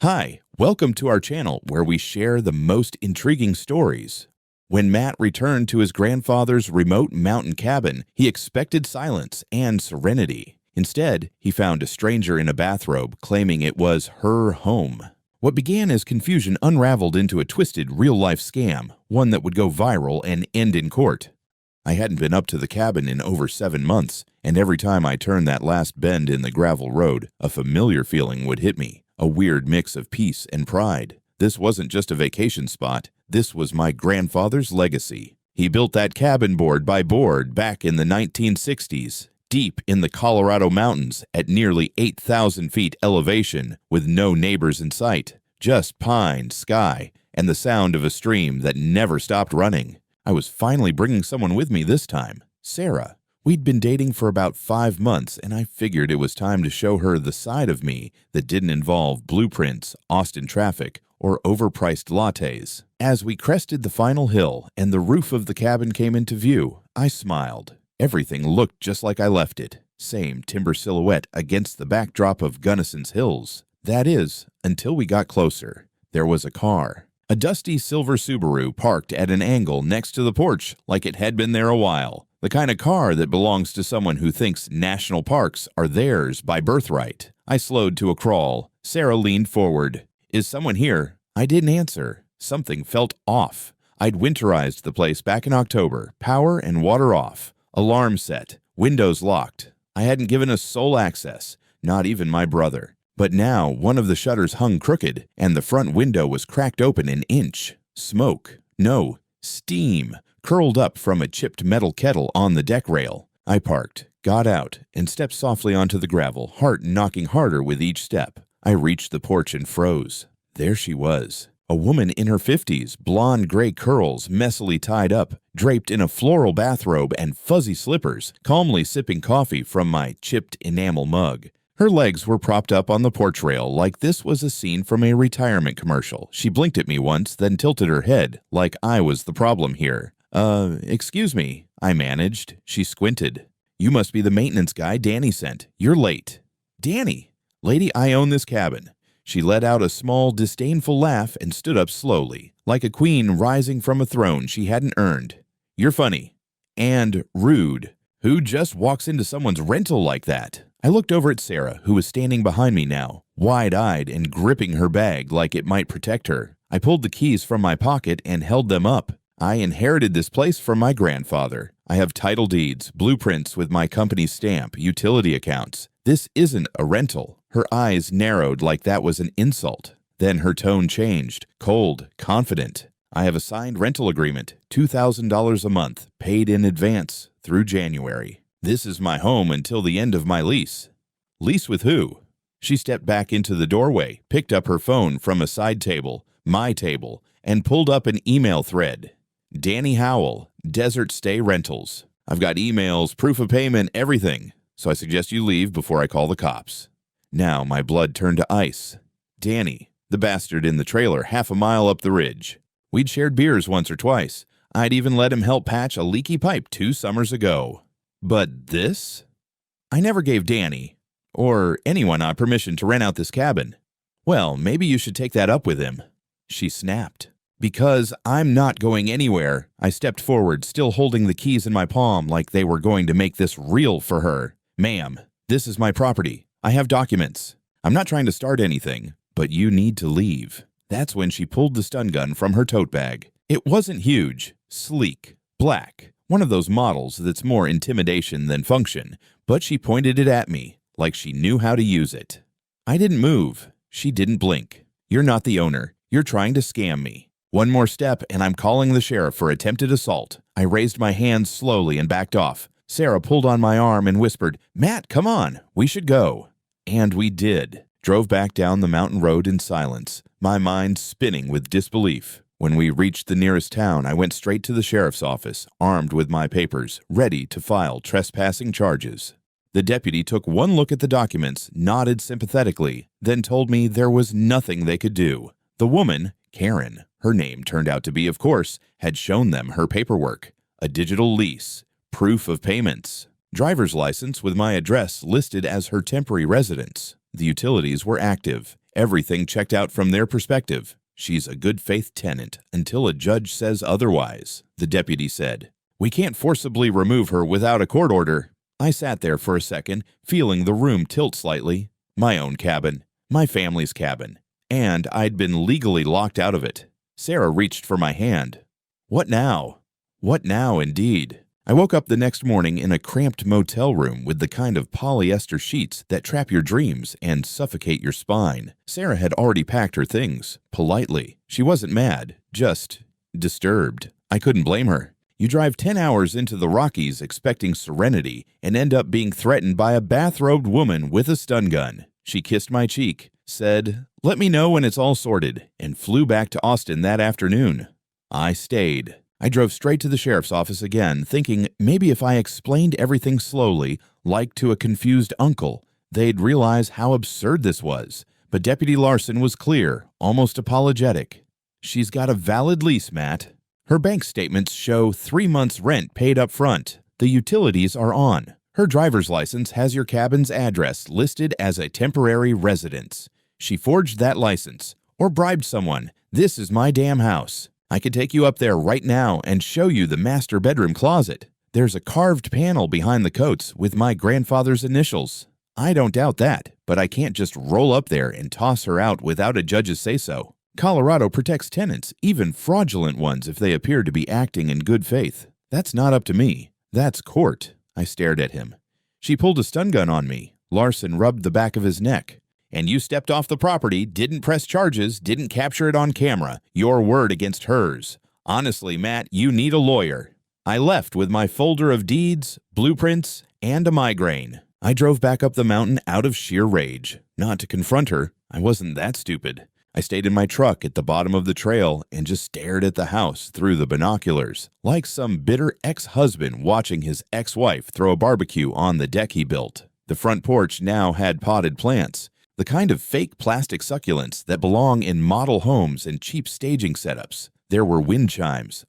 Hi, welcome to our channel where we share the most intriguing stories. When Matt returned to his grandfather's remote mountain cabin, he expected silence and serenity. Instead, he found a stranger in a bathrobe claiming it was her home. What began as confusion unraveled into a twisted real-life scam, one that would go viral and end in court. I hadn't been up to the cabin in over 7 months, and every time I turned that last bend in the gravel road, a familiar feeling would hit me. A weird mix of peace and pride. This wasn't just a vacation spot. This was my grandfather's legacy. He built that cabin board by board back in the 1960s, deep in the Colorado mountains at nearly 8,000 feet elevation, with no neighbors in sight, just pine, sky, and the sound of a stream that never stopped running. I was finally bringing someone with me this time, Sarah. We'd been dating for about 5 months, and I figured it was time to show her the side of me that didn't involve blueprints, Austin traffic, or overpriced lattes. As we crested the final hill and the roof of the cabin came into view, I smiled. Everything looked just like I left it. Same timber silhouette against the backdrop of Gunnison's Hills. That is, until we got closer. There was a car. A dusty silver Subaru parked at an angle next to the porch like it had been there a while. The kind of car that belongs to someone who thinks national parks are theirs by birthright. I slowed to a crawl. Sarah leaned forward. "Is someone here?" I didn't answer. Something felt off. I'd winterized the place back in October. Power and water off. Alarm set. Windows locked. I hadn't given a soul access, not even my brother. But now one of the shutters hung crooked, and the front window was cracked open an inch. Smoke. No, steam. Curled up from a chipped metal kettle on the deck rail. I parked, got out, and stepped softly onto the gravel, heart knocking harder with each step. I reached the porch and froze. There she was. A woman in her 50s, blonde gray curls messily tied up, draped in a floral bathrobe and fuzzy slippers, calmly sipping coffee from my chipped enamel mug. Her legs were propped up on the porch rail like this was a scene from a retirement commercial. She blinked at me once, then tilted her head, like I was the problem here. Excuse me," I managed. She squinted. "You must be the maintenance guy Danny sent. You're late." "Danny? Lady, I own this cabin." She let out a small, disdainful laugh and stood up slowly, like a queen rising from a throne she hadn't earned. "You're funny. And rude. Who just walks into someone's rental like that?" I looked over at Sarah, who was standing behind me now, wide-eyed and gripping her bag like it might protect her. I pulled the keys from my pocket and held them up. I inherited this place from my grandfather. I have title deeds, blueprints with my company's stamp, utility accounts. This isn't a rental. Her eyes narrowed like that was an insult. Then her tone changed, cold, confident. "I have a signed rental agreement, $2,000 a month, paid in advance, through January. This is my home until the end of my lease." "Lease with who?" She stepped back into the doorway, picked up her phone from a side table, my table, and pulled up an email thread. "Danny Howell, Desert Stay Rentals. I've got emails, proof of payment, everything. So I suggest you leave before I call the cops." Now my blood turned to ice. Danny, the bastard in the trailer half a mile up the ridge. We'd shared beers once or twice. I'd even let him help patch a leaky pipe 2 summers ago. But this? "I never gave Danny, or anyone, permission to rent out this cabin." "Well, maybe you should take that up with him." She snapped. "Because I'm not going anywhere." I stepped forward, still holding the keys in my palm like they were going to make this real for her. "Ma'am, this is my property. I have documents. I'm not trying to start anything, but you need to leave." That's when she pulled the stun gun from her tote bag. It wasn't huge, sleek, black, one of those models that's more intimidation than function, but she pointed it at me like she knew how to use it. I didn't move. She didn't blink. "You're not the owner. You're trying to scam me. One more step and I'm calling the sheriff for attempted assault." I raised my hands slowly and backed off. Sarah pulled on my arm and whispered, "Matt, come on, we should go." And we did. Drove back down the mountain road in silence, my mind spinning with disbelief. When we reached the nearest town, I went straight to the sheriff's office, armed with my papers, ready to file trespassing charges. The deputy took one look at the documents, nodded sympathetically, then told me there was nothing they could do. The woman, Karen, her name turned out to be, of course, had shown them her paperwork. A digital lease, proof of payments, driver's license with my address listed as her temporary residence. The utilities were active. Everything checked out from their perspective. She's a good faith tenant until a judge says otherwise, the deputy said. We can't forcibly remove her without a court order. I sat there for a second, feeling the room tilt slightly. My own cabin. My family's cabin. And I'd been legally locked out of it. Sarah reached for my hand. What now? What now, indeed? I woke up the next morning in a cramped motel room with the kind of polyester sheets that trap your dreams and suffocate your spine. Sarah had already packed her things, politely. She wasn't mad, just disturbed. I couldn't blame her. You drive 10 hours into the Rockies expecting serenity and end up being threatened by a bathrobed woman with a stun gun. She kissed my cheek, said, "Let me know when it's all sorted," and flew back to Austin that afternoon. I stayed. I drove straight to the sheriff's office again, thinking maybe if I explained everything slowly, like to a confused uncle, they'd realize how absurd this was. But Deputy Larson was clear, almost apologetic. She's got a valid lease, Matt. Her bank statements show 3 months' rent paid up front. The utilities are on. Her driver's license has your cabin's address listed as a temporary residence. She forged that license, or bribed someone. This is my damn house. I could take you up there right now and show you the master bedroom closet. There's a carved panel behind the coats with my grandfather's initials. I don't doubt that, but I can't just roll up there and toss her out without a judge's say-so. Colorado protects tenants, even fraudulent ones, if they appear to be acting in good faith. That's not up to me. That's court. I stared at him. She pulled a stun gun on me. Larson rubbed the back of his neck. And you stepped off the property, didn't press charges, didn't capture it on camera. Your word against hers. Honestly, Matt, you need a lawyer. I left with my folder of deeds, blueprints, and a migraine. I drove back up the mountain out of sheer rage. Not to confront her. I wasn't that stupid. I stayed in my truck at the bottom of the trail and just stared at the house through the binoculars, like some bitter ex-husband watching his ex-wife throw a barbecue on the deck he built. The front porch now had potted plants. The kind of fake plastic succulents that belong in model homes and cheap staging setups. There were wind chimes,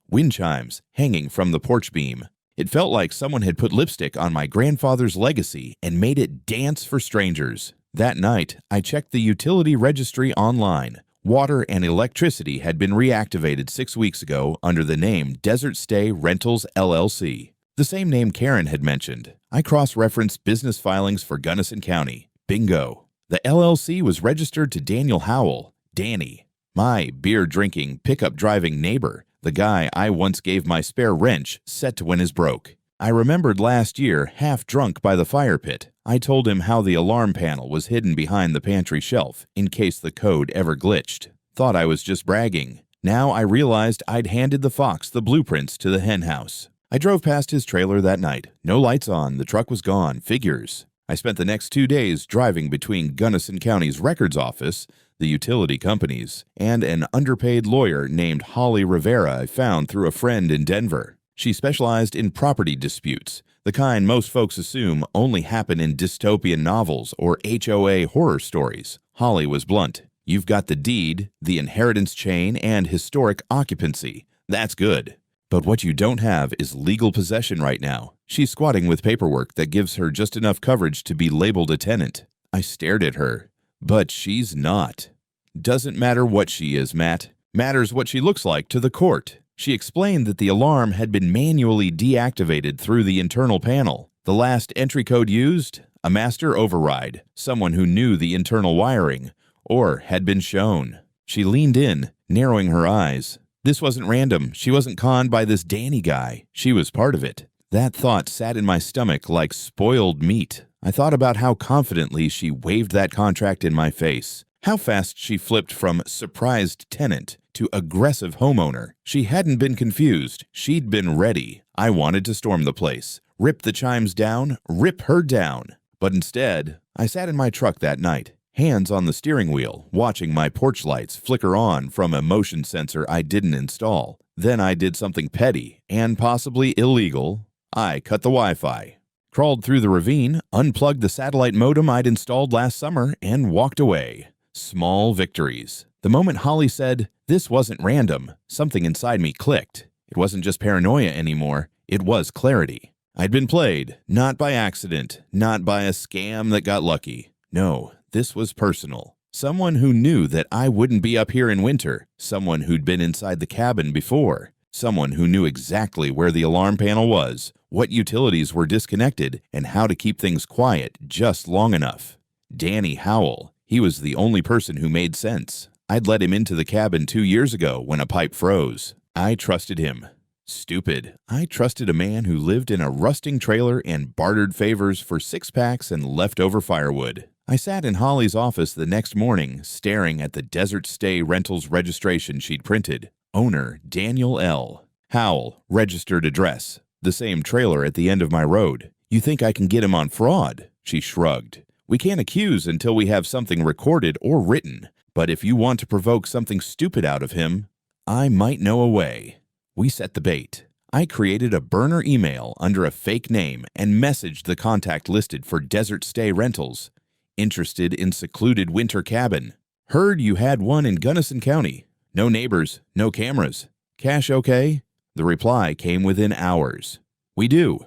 hanging from the porch beam. It felt like someone had put lipstick on my grandfather's legacy and made it dance for strangers. That night, I checked the utility registry online. Water and electricity had been reactivated 6 weeks ago under the name Desert Stay Rentals, LLC. The same name Karen had mentioned. I cross-referenced business filings for Gunnison County. Bingo. The LLC was registered to Daniel Howell, Danny, my beer-drinking, pickup-driving neighbor, the guy I once gave my spare wrench set to when his broke. I remembered last year, half drunk by the fire pit, I told him how the alarm panel was hidden behind the pantry shelf in case the code ever glitched. Thought I was just bragging. Now I realized I'd handed the fox the blueprints to the hen house. I drove past his trailer that night. No lights on, the truck was gone, figures. I spent the next 2 days driving between Gunnison County's records office, the utility companies, and an underpaid lawyer named Holly Rivera I found through a friend in Denver. She specialized in property disputes, the kind most folks assume only happen in dystopian novels or HOA horror stories. Holly was blunt. You've got the deed, the inheritance chain, and historic occupancy. That's good. But what you don't have is legal possession right now. She's squatting with paperwork that gives her just enough coverage to be labeled a tenant. I stared at her. But she's not. Doesn't matter what she is, Matt. Matters what she looks like to the court. She explained that the alarm had been manually deactivated through the internal panel. The last entry code used? A master override. Someone who knew the internal wiring. Or had been shown. She leaned in, narrowing her eyes. This wasn't random. She wasn't conned by this Danny guy. She was part of it. That thought sat in my stomach like spoiled meat. I thought about how confidently she waved that contract in my face. How fast she flipped from surprised tenant to aggressive homeowner. She hadn't been confused. She'd been ready. I wanted to storm the place. Rip the chimes down. Rip her down. But instead, I sat in my truck that night. Hands on the steering wheel, watching my porch lights flicker on from a motion sensor I didn't install. Then I did something petty and possibly illegal. I cut the Wi-Fi, crawled through the ravine, unplugged the satellite modem I'd installed last summer, and walked away. Small victories. The moment Holly said, "This wasn't random," something inside me clicked. It wasn't just paranoia anymore. It was clarity. I'd been played, not by accident, not by a scam that got lucky. No. This was personal. Someone who knew that I wouldn't be up here in winter. Someone who'd been inside the cabin before. Someone who knew exactly where the alarm panel was, what utilities were disconnected, and how to keep things quiet just long enough. Danny Howell. He was the only person who made sense. I'd let him into the cabin 2 years ago when a pipe froze. I trusted him. Stupid. I trusted a man who lived in a rusting trailer and bartered favors for six-packs and leftover firewood. I sat in Holly's office the next morning, staring at the Desert Stay Rentals registration she'd printed. Owner Daniel L. Howell, registered address. The same trailer at the end of my road. You think I can get him on fraud? She shrugged. We can't accuse until we have something recorded or written. But if you want to provoke something stupid out of him, I might know a way. We set the bait. I created a burner email under a fake name and messaged the contact listed for Desert Stay Rentals. Interested in secluded winter cabin. Heard you had one in Gunnison County. No neighbors, no cameras. Cash okay? The reply came within hours. We do.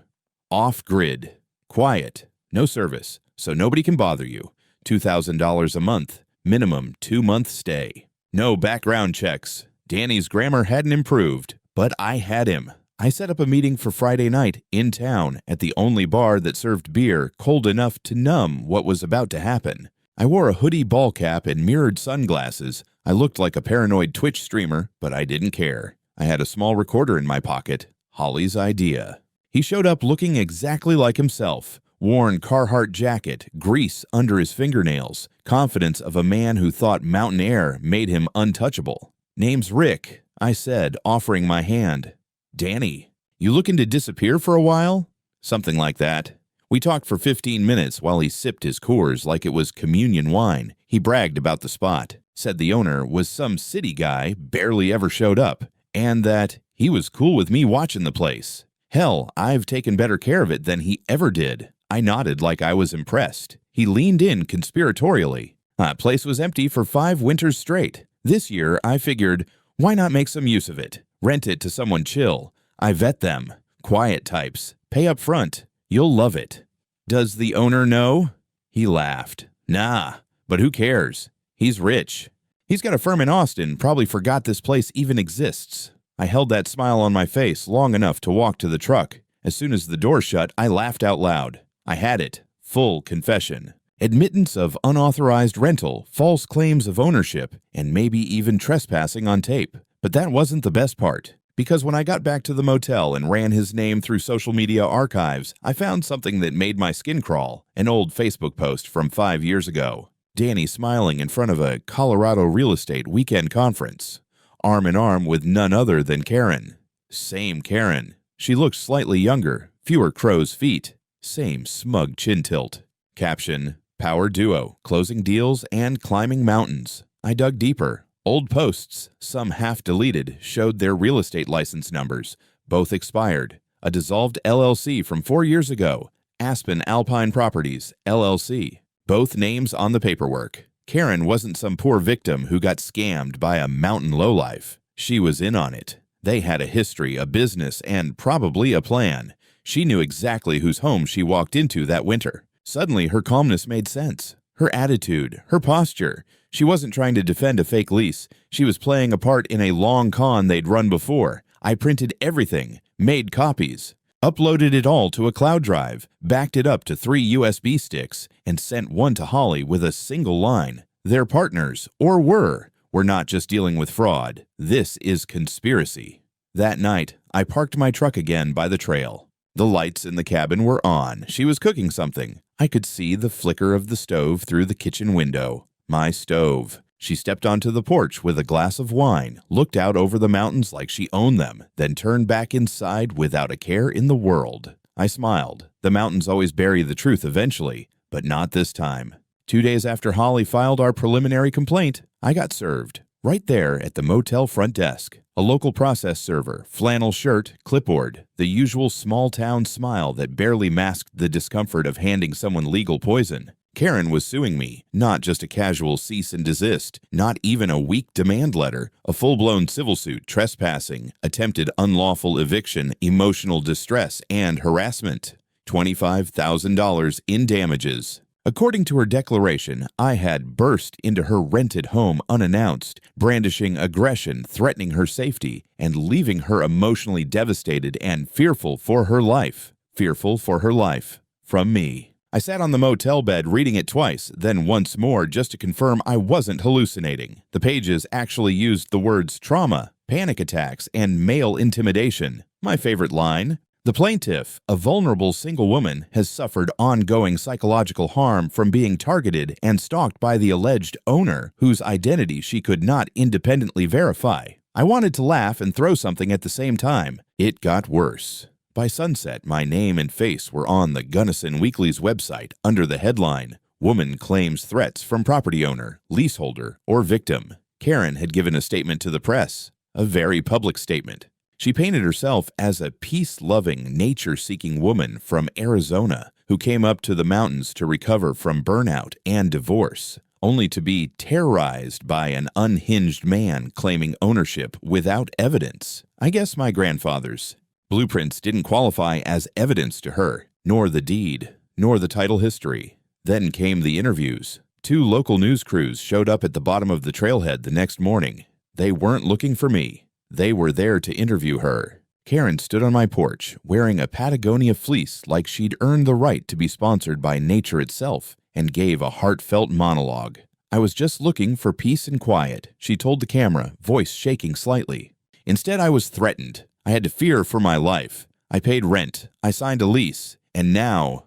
Off-grid. Quiet. No service, so nobody can bother you. $2,000 a month. Minimum 2-month stay. No background checks. Danny's grammar hadn't improved, but I had him. I set up a meeting for Friday night in town at the only bar that served beer cold enough to numb what was about to happen. I wore a hoodie ball cap and mirrored sunglasses. I looked like a paranoid Twitch streamer, but I didn't care. I had a small recorder in my pocket. Holly's idea. He showed up looking exactly like himself. Worn Carhartt jacket, grease under his fingernails, confidence of a man who thought mountain air made him untouchable. Name's Rick, I said, offering my hand. Danny, you looking to disappear for a while? Something like that. We talked for 15 minutes while he sipped his Coors like it was communion wine. He bragged about the spot, said the owner was some city guy, barely ever showed up, and that he was cool with me watching the place. Hell, I've taken better care of it than he ever did. I nodded like I was impressed. He leaned in conspiratorially. That place was empty for 5 winters straight. This year, I figured, why not make some use of it? Rent it to someone chill. I vet them. Quiet types. Pay up front. You'll love it. Does the owner know? He laughed. Nah, but who cares? He's rich. He's got a firm in Austin, probably forgot this place even exists. I held that smile on my face long enough to walk to the truck. As soon as the door shut, I laughed out loud. I had it. Full confession. Admittance of unauthorized rental, false claims of ownership, and maybe even trespassing on tape. But that wasn't the best part, because when I got back to the motel and ran his name through social media archives, I found something that made my skin crawl, an old Facebook post from 5 years ago. Danny smiling in front of a Colorado real estate weekend conference, arm in arm with none other than Karen. Same Karen. She looked slightly younger, fewer crow's feet, same smug chin tilt. Caption, power duo, closing deals and climbing mountains. I dug deeper. Old posts, some half deleted, showed their real estate license numbers. Both expired. A dissolved LLC from 4 years ago. Aspen Alpine Properties, LLC. Both names on the paperwork. Karen wasn't some poor victim who got scammed by a mountain lowlife. She was in on it. They had a history, a business, and probably a plan. She knew exactly whose home she walked into that winter. Suddenly, her calmness made sense. Her attitude, her posture. She wasn't trying to defend a fake lease. She was playing a part in a long con they'd run before. I printed everything, made copies, uploaded it all to a cloud drive, backed it up to 3 USB sticks, and sent one to Holly with a single line. They're partners, or were. We're not just dealing with fraud. This is conspiracy. That night, I parked my truck again by the trail. The lights in the cabin were on. She was cooking something. I could see the flicker of the stove through the kitchen window. My stove. She stepped onto the porch with a glass of wine, looked out over the mountains like she owned them, then turned back inside without a care in the world. I smiled. The mountains always bury the truth eventually, but not this time. 2 days after Holly filed our preliminary complaint, I got served. Right there at the motel front desk. A local process server, flannel shirt, clipboard, the usual small-town smile that barely masked the discomfort of handing someone legal poison. Karen was suing me, not just a casual cease and desist, not even a weak demand letter, a full-blown civil suit, trespassing, attempted unlawful eviction, emotional distress, and harassment. $25,000 in damages. According to her declaration, I had burst into her rented home unannounced, brandishing aggression, threatening her safety, and leaving her emotionally devastated and fearful for her life. Fearful for her life. From me. I sat on the motel bed reading it twice, then once more just to confirm I wasn't hallucinating. The pages actually used the words trauma, panic attacks, and male intimidation. My favorite line: the plaintiff, a vulnerable single woman, has suffered ongoing psychological harm from being targeted and stalked by the alleged owner, whose identity she could not independently verify. I wanted to laugh and throw something at the same time. It got worse. By sunset, my name and face were on the Gunnison Weekly's website under the headline, "Woman Claims Threats from Property Owner, Leaseholder, or Victim." Karen had given a statement to the press, a very public statement. She painted herself as a peace-loving, nature-seeking woman from Arizona who came up to the mountains to recover from burnout and divorce, only to be terrorized by an unhinged man claiming ownership without evidence. I guess my grandfather's blueprints didn't qualify as evidence to her, nor the deed, nor the title history. Then came the interviews. 2 local news crews showed up at the bottom of the trailhead the next morning. They weren't looking for me. They were there to interview her. Karen stood on my porch, wearing a Patagonia fleece like she'd earned the right to be sponsored by nature itself, and gave a heartfelt monologue. I was just looking for peace and quiet, she told the camera, voice shaking slightly. Instead, I was threatened. I had to fear for my life. I paid rent. I signed a lease. And now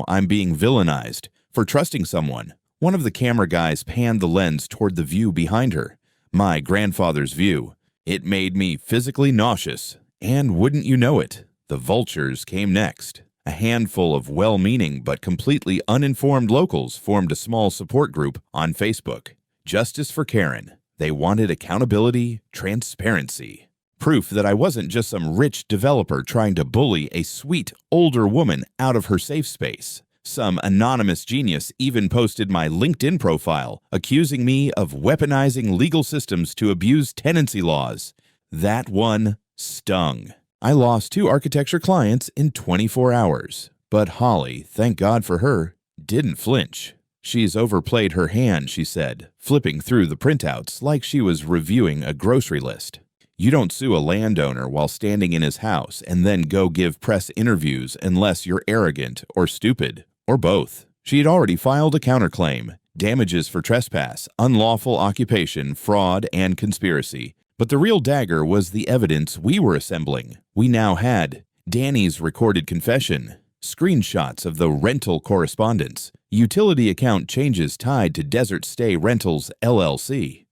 I'm being villainized for trusting someone. One of the camera guys panned the lens toward the view behind her, my grandfather's view. It made me physically nauseous. And wouldn't you know it, the vultures came next. A handful of well-meaning but completely uninformed locals formed a small support group on Facebook. Justice for Karen. They wanted accountability, transparency. Proof that I wasn't just some rich developer trying to bully a sweet, older woman out of her safe space. Some anonymous genius even posted my LinkedIn profile, accusing me of weaponizing legal systems to abuse tenancy laws. That one stung. I lost 2 architecture clients in 24 hours. But Holly, thank God for her, didn't flinch. She's overplayed her hand, she said, flipping through the printouts like she was reviewing a grocery list. You don't sue a landowner while standing in his house and then go give press interviews unless you're arrogant or stupid, or both. She had already filed a counterclaim, damages for trespass, unlawful occupation, fraud, and conspiracy. But the real dagger was the evidence we were assembling. We now had Danny's recorded confession, screenshots of the rental correspondence, utility account changes tied to Desert Stay Rentals, LLC,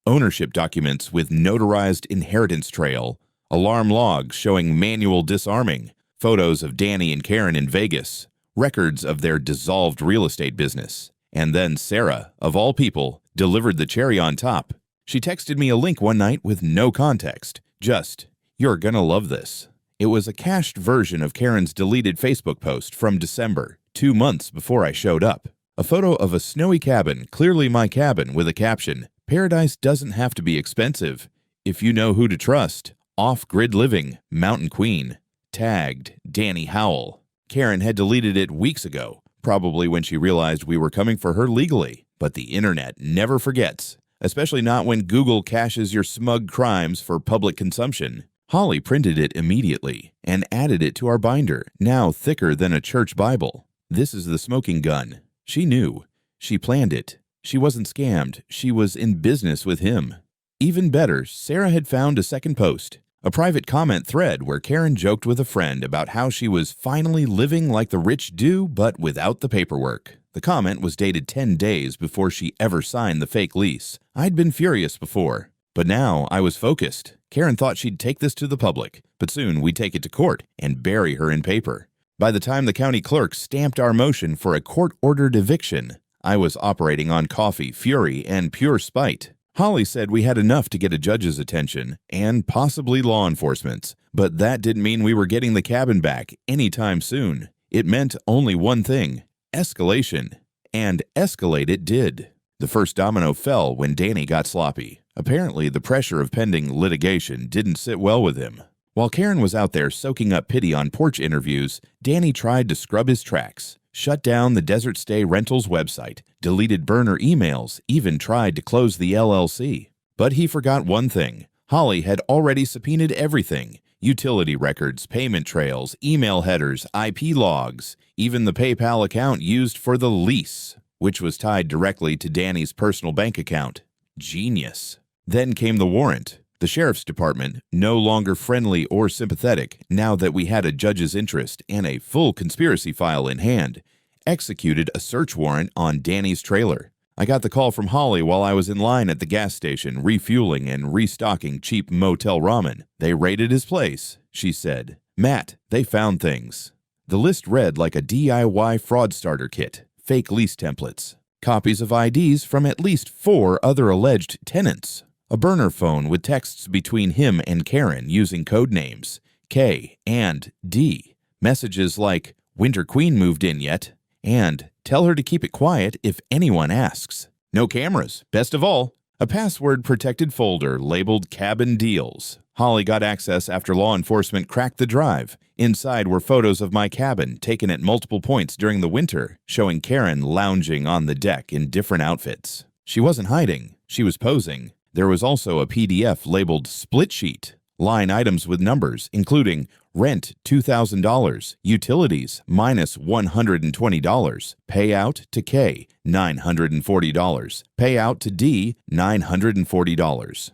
ownership documents with notarized inheritance trail, alarm logs showing manual disarming, photos of Danny and Karen in Vegas, records of their dissolved real estate business. And then Sarah, of all people, delivered the cherry on top. She texted me a link one night with no context, just, "You're gonna love this." It was a cached version of Karen's deleted Facebook post from December, 2 months before I showed up. A photo of a snowy cabin, clearly my cabin, with a caption, "Paradise doesn't have to be expensive. If you know who to trust. Off-grid living, Mountain Queen." Tagged Danny Howell. Karen had deleted it weeks ago, probably when she realized we were coming for her legally. But the internet never forgets, especially not when Google caches your smug crimes for public consumption. Holly printed it immediately and added it to our binder, now thicker than a church Bible. This is the smoking gun. She knew. She planned it. She wasn't scammed. She was in business with him. Even better, Sarah had found a second post, a private comment thread where Karen joked with a friend about how she was finally living like the rich do, but without the paperwork. The comment was dated 10 days before she ever signed the fake lease. I'd been furious before, but now I was focused. Karen thought she'd take this to the public, but soon we'd take it to court and bury her in paper. By the time the county clerk stamped our motion for a court-ordered eviction, I was operating on coffee, fury, and pure spite. Holly said we had enough to get a judge's attention, and possibly law enforcement's, but that didn't mean we were getting the cabin back anytime soon. It meant only one thing: escalation. And escalate it did. The first domino fell when Danny got sloppy. Apparently, the pressure of pending litigation didn't sit well with him. While Karen was out there soaking up pity on porch interviews, Danny tried to scrub his tracks. shut down the Desert Stay Rentals website, deleted burner emails, even tried to close the LLC. But he forgot one thing. Holly had already subpoenaed everything: utility records, payment trails, email headers, IP logs, even the PayPal account used for the lease, which was tied directly to Danny's personal bank account. Genius. Then came the warrant. The sheriff's department, no longer friendly or sympathetic now that we had a judge's interest and a full conspiracy file in hand, executed a search warrant on Danny's trailer. I got the call from Holly while I was in line at the gas station refueling and restocking cheap motel ramen. They raided his place, she said. Matt, they found things. The list read like a DIY fraud starter kit, fake lease templates, copies of IDs from at least 4 other alleged tenants, a burner phone with texts between him and Karen using code names K and D, messages like, "Winter Queen moved in yet?" and "Tell her to keep it quiet if anyone asks." No cameras, best of all. A password-protected folder labeled Cabin Deals. Holly got access after law enforcement cracked the drive. Inside were photos of my cabin taken at multiple points during the winter, showing Karen lounging on the deck in different outfits. She wasn't hiding, she was posing. There was also a PDF labeled Split Sheet, line items with numbers, including rent $2,000, utilities minus $120, payout to K $940, payout to D $940.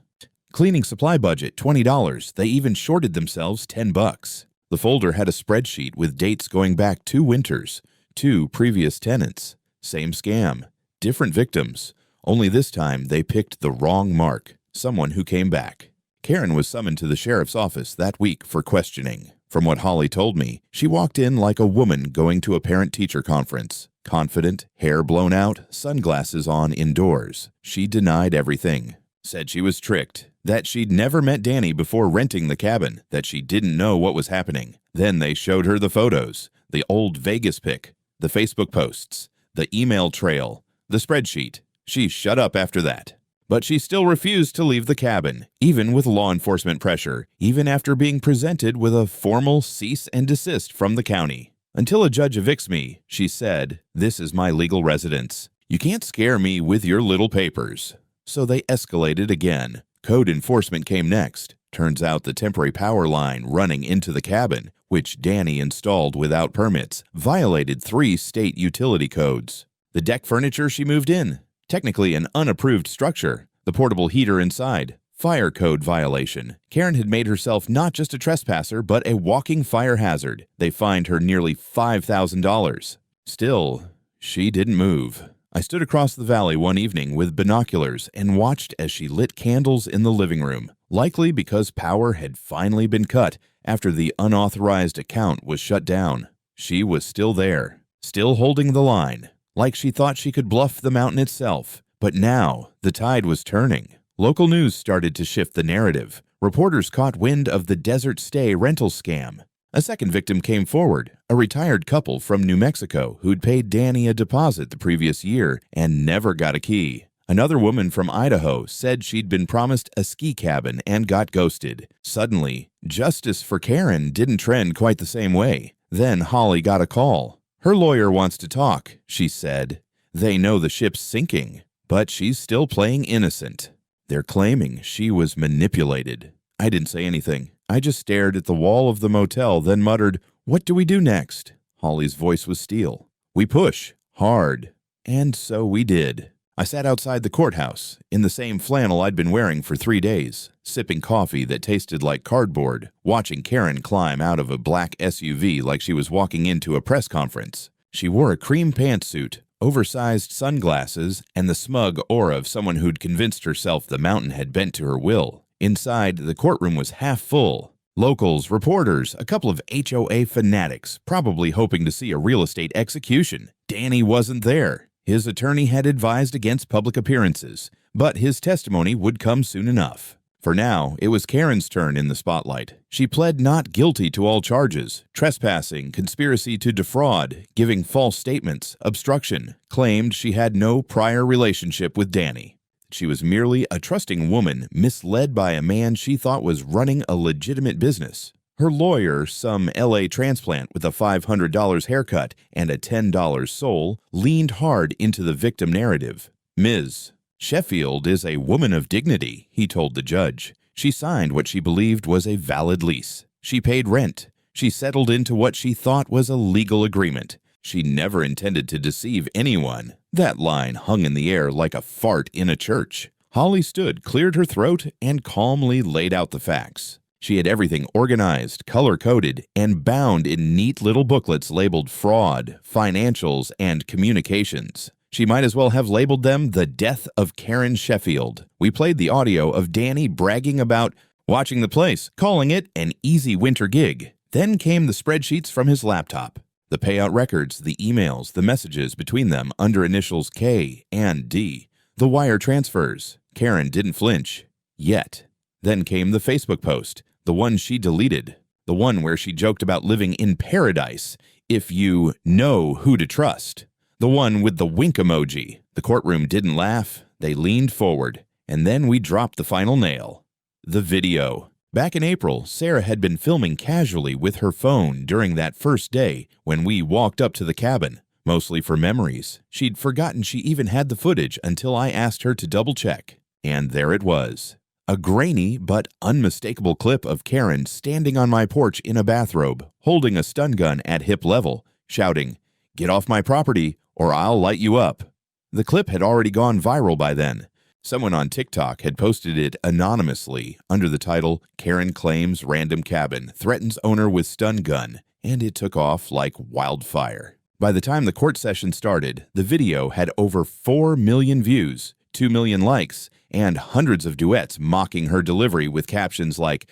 Cleaning supply budget $20. They even shorted themselves $10. The folder had a spreadsheet with dates going back 2 winters, 2 previous tenants. Same scam, different victims. Only this time they picked the wrong mark, someone who came back. Karen was summoned to the sheriff's office that week for questioning. From what Holly told me, she walked in like a woman going to a parent-teacher conference. Confident, hair blown out, sunglasses on indoors. She denied everything. Said she was tricked, that she'd never met Danny before renting the cabin, that she didn't know what was happening. Then they showed her the photos, the old Vegas pic, the Facebook posts, the email trail, the spreadsheet. She shut up after that. But she still refused to leave the cabin, even with law enforcement pressure, even after being presented with a formal cease and desist from the county. Until a judge evicts me, she said, "This is my legal residence. You can't scare me with your little papers." So they escalated again. Code enforcement came next. Turns out the temporary power line running into the cabin, which Danny installed without permits, violated 3 state utility codes. The deck furniture she moved in, technically an unapproved structure. The portable heater inside, fire code violation. Karen had made herself not just a trespasser, but a walking fire hazard. They fined her nearly $5,000. Still, she didn't move. I stood across the valley one evening with binoculars and watched as she lit candles in the living room, likely because power had finally been cut after the unauthorized account was shut down. She was still there, still holding the line, like she thought she could bluff the mountain itself. But now, the tide was turning. Local news started to shift the narrative. Reporters caught wind of the Desert Stay rental scam. A second victim came forward, a retired couple from New Mexico who'd paid Danny a deposit the previous year and never got a key. Another woman from Idaho said she'd been promised a ski cabin and got ghosted. Suddenly, justice for Karen didn't trend quite the same way. Then Holly got a call. Her lawyer wants to talk, she said. They know the ship's sinking, but she's still playing innocent. They're claiming she was manipulated. I didn't say anything. I just stared at the wall of the motel, then muttered, "What do we do next?" Holly's voice was steel. "We push. Hard." And so we did. I sat outside the courthouse, in the same flannel I'd been wearing for 3 days, sipping coffee that tasted like cardboard, watching Karen climb out of a black SUV like she was walking into a press conference. She wore a cream pantsuit, oversized sunglasses, and the smug aura of someone who'd convinced herself the mountain had bent to her will. Inside, the courtroom was half full. Locals, reporters, a couple of HOA fanatics, probably hoping to see a real estate execution. Danny wasn't there. His attorney had advised against public appearances, but his testimony would come soon enough. For now, it was Karen's turn in the spotlight. She pled not guilty to all charges: trespassing, conspiracy to defraud, giving false statements, obstruction, claimed she had no prior relationship with Danny. She was merely a trusting woman misled by a man she thought was running a legitimate business. Her lawyer, some LA transplant with a $500 haircut and a $10 soul, leaned hard into the victim narrative. Ms. Sheffield is a woman of dignity, he told the judge. She signed what she believed was a valid lease. She paid rent. She settled into what she thought was a legal agreement. She never intended to deceive anyone. That line hung in the air like a fart in a church. Holly stood, cleared her throat, and calmly laid out the facts. She had everything organized, color-coded, and bound in neat little booklets labeled fraud, financials, and communications. She might as well have labeled them The Death of Karen Sheffield. We played the audio of Danny bragging about watching the place, calling it an easy winter gig. Then came the spreadsheets from his laptop. The payout records, the emails, the messages between them under initials K and D. The wire transfers. Karen didn't flinch. Yet. Then came the Facebook post. The one she deleted. The one where she joked about living in paradise, if you know who to trust. The one with the wink emoji. The courtroom didn't laugh. They leaned forward. And then we dropped the final nail. The video. Back in April, Sarah had been filming casually with her phone during that first day when we walked up to the cabin, mostly for memories. She'd forgotten she even had the footage until I asked her to double-check. And there it was. A grainy but unmistakable clip of Karen standing on my porch in a bathrobe, holding a stun gun at hip level, shouting, "Get off my property or I'll light you up." The clip had already gone viral by then. Someone on TikTok had posted it anonymously under the title, "Karen Claims Random Cabin, Threatens Owner with Stun Gun," and it took off like wildfire. By the time the court session started, the video had over 4 million views, 2 million likes, and hundreds of duets mocking her delivery with captions like,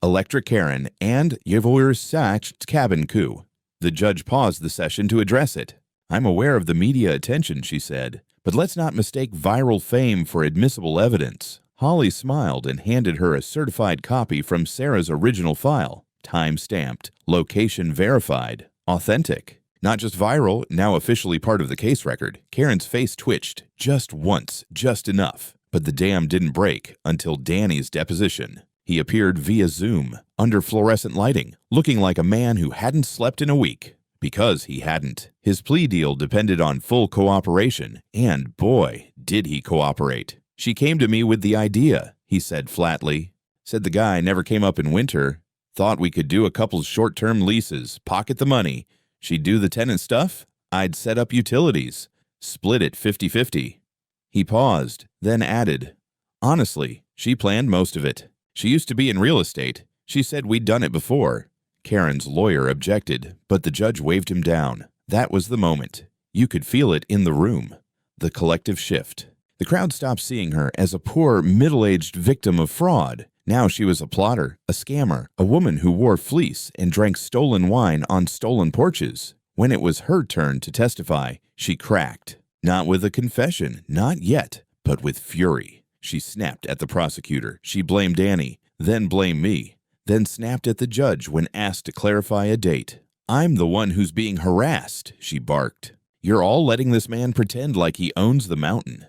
Electric Karen, and "Your Satched Cabin Coup." The judge paused the session to address it. "I'm aware of the media attention," she said, "but let's not mistake viral fame for admissible evidence." Holly smiled and handed her a certified copy from Sarah's original file, time-stamped, location verified, authentic. Not just viral, now officially part of the case record. Karen's face twitched, just once, just enough. But the dam didn't break until Danny's deposition. He appeared via Zoom, under fluorescent lighting, looking like a man who hadn't slept in a week. Because he hadn't. His plea deal depended on full cooperation, and boy, did he cooperate. "She came to me with the idea," he said flatly. Said the guy never came up in winter. Thought we could do a couple short-term leases, pocket the money. She'd do the tenant stuff. I'd set up utilities. Split it 50-50. He paused, then added, "Honestly, she planned most of it. She used to be in real estate. She said we'd done it before." Karen's lawyer objected, but the judge waved him down. That was the moment. You could feel it in the room. The collective shift. The crowd stopped seeing her as a poor, middle-aged victim of fraud. Now she was a plotter, a scammer, a woman who wore fleece and drank stolen wine on stolen porches. When it was her turn to testify, she cracked. Not with a confession, not yet, but with fury. She snapped at the prosecutor. She blamed Danny, then blamed me, then snapped at the judge when asked to clarify a date. "I'm the one who's being harassed," she barked. "You're all letting this man pretend like he owns the mountain."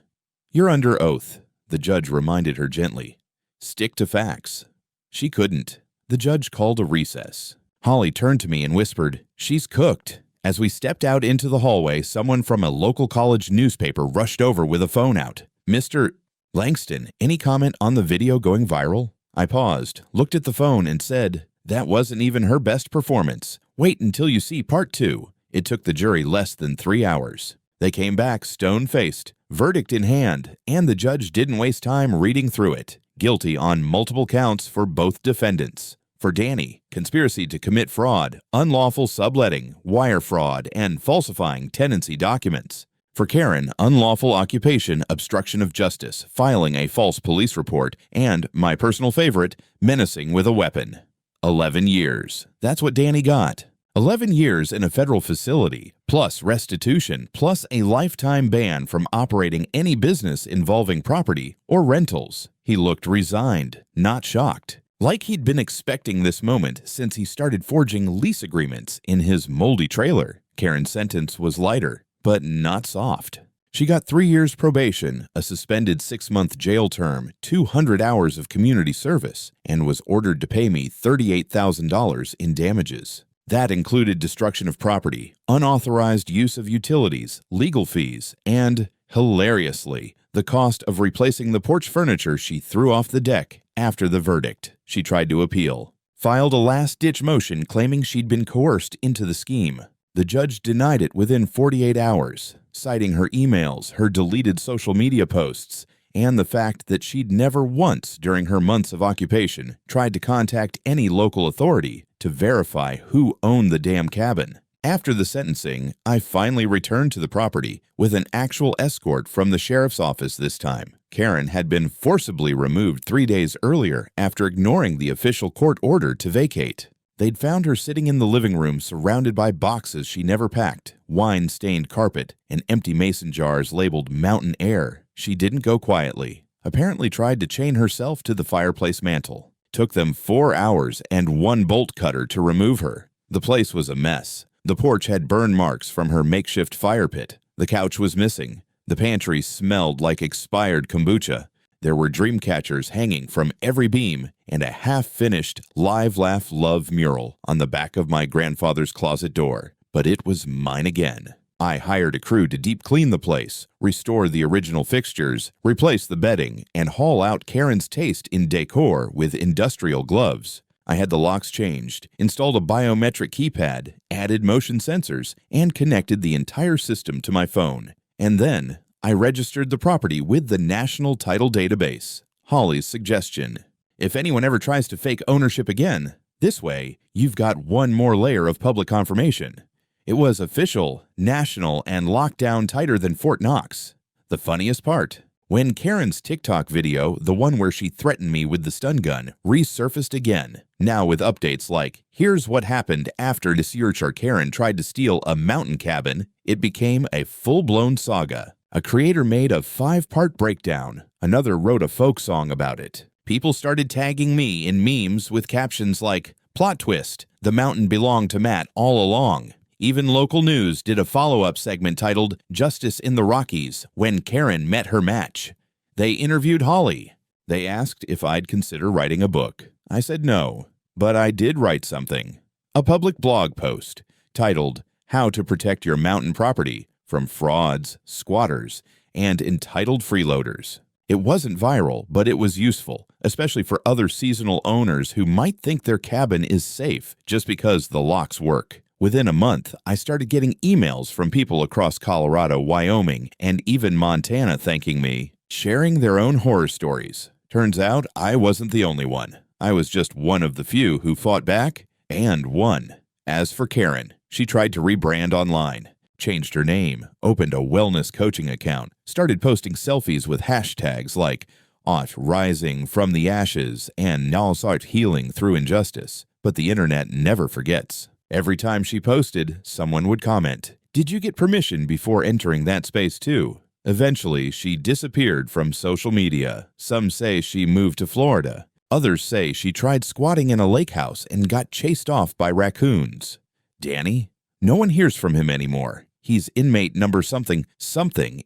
"You're under oath," the judge reminded her gently. "Stick to facts." She couldn't. The judge called a recess. Holly turned to me and whispered, "She's cooked." As we stepped out into the hallway, someone from a local college newspaper rushed over with a phone out. "Mr. Langston, any comment on the video going viral?" I paused, looked at the phone, and said, "That wasn't even her best performance. Wait until you see part 2. It took the jury less than 3 hours. They came back stone-faced, verdict in hand, and the judge didn't waste time reading through it. Guilty on multiple counts for both defendants. For Danny, conspiracy to commit fraud, unlawful subletting, wire fraud, and falsifying tenancy documents. For Karen, unlawful occupation, obstruction of justice, filing a false police report, and, my personal favorite, menacing with a weapon. 11 years. That's what Danny got. 11 years in a federal facility, plus restitution, plus a lifetime ban from operating any business involving property or rentals. He looked resigned, not shocked. Like he'd been expecting this moment since he started forging lease agreements in his moldy trailer. Karen's sentence was lighter, but not soft. She got 3 years probation, a suspended 6-month jail term, 200 hours of community service, and was ordered to pay me $38,000 in damages. That included destruction of property, unauthorized use of utilities, legal fees, and, hilariously, the cost of replacing the porch furniture she threw off the deck after the verdict. She tried to appeal, filed a last-ditch motion claiming she'd been coerced into the scheme. The judge denied it within 48 hours, citing her emails, her deleted social media posts, and the fact that she'd never once during her months of occupation tried to contact any local authority to verify who owned the damn cabin. After the sentencing, I finally returned to the property with an actual escort from the sheriff's office this time. Karen had been forcibly removed 3 days earlier after ignoring the official court order to vacate. They'd found her sitting in the living room surrounded by boxes she never packed, wine-stained carpet, and empty mason jars labeled Mountain Air. She didn't go quietly. Apparently tried to chain herself to the fireplace mantel. Took them 4 hours and 1 bolt cutter to remove her. The place was a mess. The porch had burn marks from her makeshift fire pit. The couch was missing. The pantry smelled like expired kombucha. There were dream catchers hanging from every beam and a half-finished Live Laugh Love mural on the back of my grandfather's closet door. But it was mine again. I hired a crew to deep clean the place, restore the original fixtures, replace the bedding, and haul out Karen's taste in decor with industrial gloves. I had the locks changed, installed a biometric keypad, added motion sensors, and connected the entire system to my phone. And then I registered the property with the National Title Database. Holly's suggestion: if anyone ever tries to fake ownership again, this way you've got one more layer of public confirmation. It was official, national, and locked down tighter than Fort Knox. The funniest part: when Karen's TikTok video, the one where she threatened me with the stun gun, resurfaced again, now with updates like, here's what happened after Search or Karen tried to steal a mountain cabin, it became a full-blown saga. A creator made a 5-part breakdown. Another wrote a folk song about it. People started tagging me in memes with captions like, plot twist, the mountain belonged to Matt all along. Even local news did a follow-up segment titled Justice in the Rockies, when Karen met her match. They interviewed Holly. They asked if I'd consider writing a book. I said no, but I did write something. A public blog post titled How to Protect Your Mountain Property from Frauds, Squatters, and Entitled Freeloaders. It wasn't viral, but it was useful, especially for other seasonal owners who might think their cabin is safe just because the locks work. Within a month, I started getting emails from people across Colorado, Wyoming, and even Montana thanking me, sharing their own horror stories. Turns out I wasn't the only one. I was just one of the few who fought back and won. As for Karen, she tried to rebrand online, changed her name, opened a wellness coaching account, started posting selfies with hashtags like "Art Rising from the Ashes" and "Nals Art Healing Through Injustice." But the internet never forgets. Every time she posted, someone would comment, "Did you get permission before entering that space too?" Eventually, she disappeared from social media. Some say she moved to Florida. Others say she tried squatting in a lake house and got chased off by raccoons. Danny? No one hears from him anymore. He's inmate number something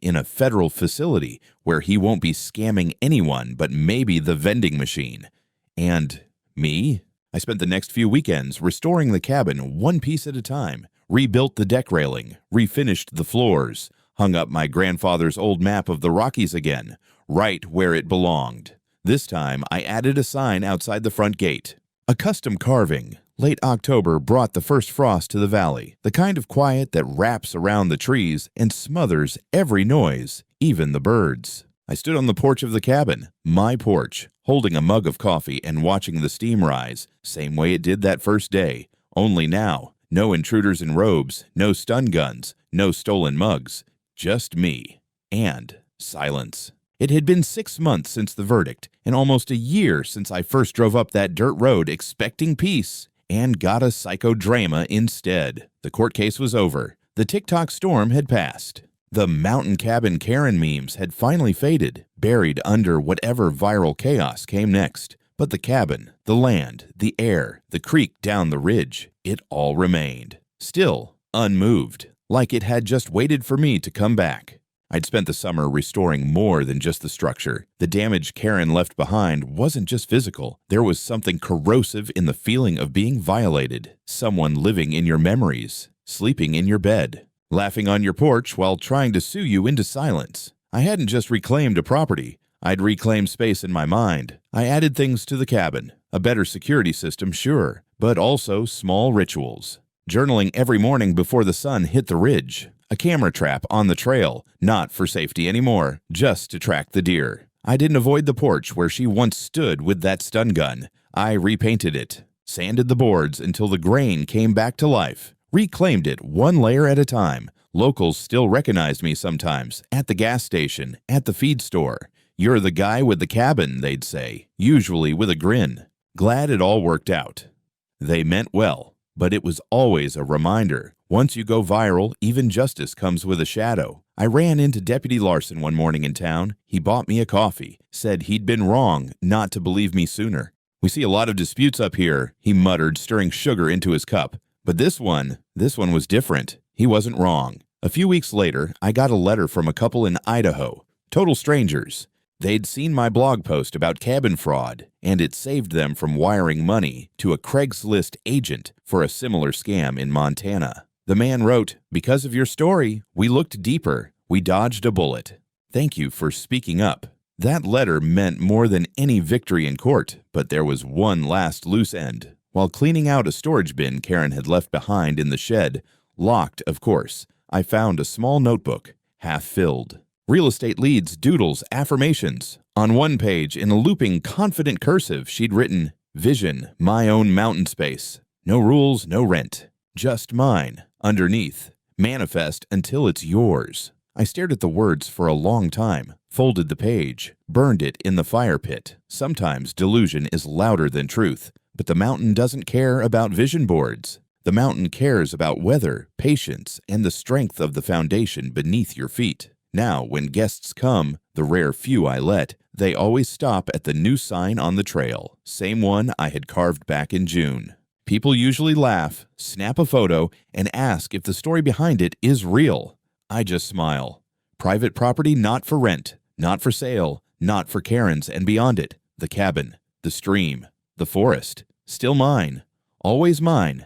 in a federal facility where he won't be scamming anyone but maybe the vending machine. And me? I spent the next few weekends restoring the cabin one piece at a time, rebuilt the deck railing, refinished the floors, hung up my grandfather's old map of the Rockies again, right where it belonged. This time, I added a sign outside the front gate. A custom carving. Late October brought the first frost to the valley, the kind of quiet that wraps around the trees and smothers every noise, even the birds. I stood on the porch of the cabin, my porch, holding a mug of coffee and watching the steam rise, same way it did that first day. Only now, no intruders in robes, no stun guns, no stolen mugs, just me. And silence. It had been 6 months since the verdict, and almost a year since I first drove up that dirt road expecting peace, and got a psychodrama instead. The court case was over. The TikTok storm had passed. The mountain cabin Karen memes had finally faded, buried under whatever viral chaos came next. But the cabin, the land, the air, the creek down the ridge, it all remained. Still, unmoved, like it had just waited for me to come back. I'd spent the summer restoring more than just the structure. The damage Karen left behind wasn't just physical. There was something corrosive in the feeling of being violated. Someone living in your memories, sleeping in your bed, laughing on your porch while trying to sue you into silence. I hadn't just reclaimed a property. I'd reclaimed space in my mind. I added things to the cabin. A better security system, sure, but also small rituals. Journaling every morning before the sun hit the ridge. A camera trap on the trail, not for safety anymore, just to track the deer. I didn't avoid the porch where she once stood with that stun gun. I repainted it, sanded the boards until the grain came back to life, reclaimed it one layer at a time. Locals still recognized me sometimes, at the gas station, at the feed store. "You're the guy with the cabin," they'd say, usually with a grin. Glad it all worked out. They meant well, but it was always a reminder. Once you go viral, even justice comes with a shadow. I ran into Deputy Larson one morning in town. He bought me a coffee, said he'd been wrong not to believe me sooner. "We see a lot of disputes up here," he muttered, stirring sugar into his cup. But this one was different. He wasn't wrong. A few weeks later, I got a letter from a couple in Idaho, total strangers. They'd seen my blog post about cabin fraud, and it saved them from wiring money to a Craigslist agent for a similar scam in Montana. The man wrote, "Because of your story, we looked deeper. We dodged a bullet. Thank you for speaking up." That letter meant more than any victory in court, but there was one last loose end. While cleaning out a storage bin Karen had left behind in the shed, locked, of course, I found a small notebook, half filled. Real estate leads, doodles, affirmations. On one page, in a looping, confident cursive, she'd written, "Vision, my own mountain space. No rules, no rent. Just mine." Underneath, "Manifest until it's yours." I stared at the words for a long time, folded the page, burned it in the fire pit. Sometimes delusion is louder than truth, but the mountain doesn't care about vision boards. The mountain cares about weather, patience, and the strength of the foundation beneath your feet. Now, when guests come, the rare few I let, they always stop at the new sign on the trail, same one I had carved back in June. People usually laugh, snap a photo, and ask if the story behind it is real. I just smile. Private property not for rent, not for sale, not for Karens and beyond it. The cabin, the stream, the forest, still mine, always mine.